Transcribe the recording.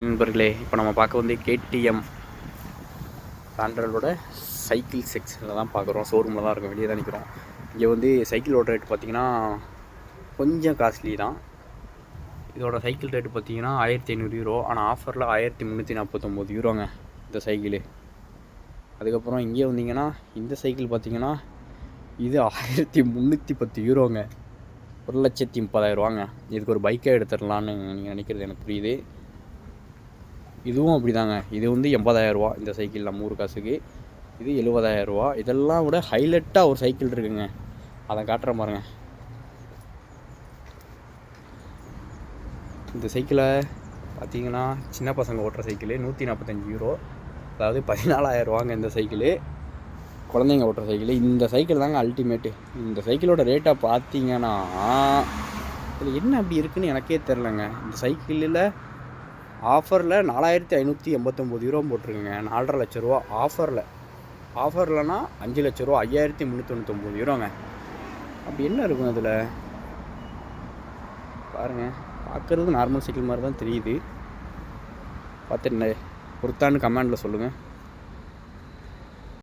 நண்பர்களே, இப்போ நம்ம பார்க்க வந்து கேடிஎம் சாண்ட்ரலோட சைக்கிள் செக்ஷனில் தான் பார்க்குறோம். ஷோரூமில் தான் இருக்கும், வெளியே தான் நிற்கிறோம். இங்கே வந்து சைக்கிளோட ரேட் பார்த்திங்கன்னா கொஞ்சம் காஸ்ட்லி தான். இதோட சைக்கிள் ரேட்டு பார்த்திங்கன்னா 1500 யூரோ. ஆனால் ஆஃபரில் 1349 யூரோங்க இந்த சைக்கிளு. அதுக்கப்புறம் இங்கே வந்தீங்கன்னா இந்த சைக்கிள் பார்த்திங்கன்னா இது 1310 யூரோங்க. 1,30,000 ரூபாங்க. இதுக்கு ஒரு பைக்காக எடுத்துடலான்னு நீங்கள் நினைக்கிறது எனக்கு புரியுது. இதுவும் அப்படி தாங்க. இது வந்து 80,000 ரூபா இந்த சைக்கிள் நம்ம ஊர் காசுக்கு. இது 70,000 ரூபா. இதெல்லாம் விட ஹைலைட்டாக ஒரு சைக்கிள் இருக்குங்க, அதை காட்டுற பாருங்க. இந்த சைக்கிளை பார்த்தீங்கன்னா சின்ன பசங்க ஓட்டுற சைக்கிள் 145 யூரோ, அதாவது 14,000 ரூபாங்க இந்த சைக்கிள். குழந்தைங்க ஓட்டுற சைக்கிள். இந்த சைக்கிள் தாங்க அல்டிமேட்டு. இந்த சைக்கிளோட ரேட்டை பார்த்தீங்கன்னா இதில் என்ன அப்படி இருக்குதுன்னு எனக்கே தெரிலங்க. இந்த சைக்கிளில் ஆஃபரில் 4,589 யூரோ போட்டிருக்குங்க. 4,5 லட்ச ரூபா ஆஃபர்லனா 5 லட்ச ரூபா, 5,399 யூரோங்க. அப்படி என்ன இருக்கும் அதில் பாருங்கள். பார்க்குறது நார்மல் சைக்கிள் மாதிரி தான் தெரியுது. பார்த்துட்டு பொறுத்தான்னு கமெண்டில் சொல்லுங்கள்.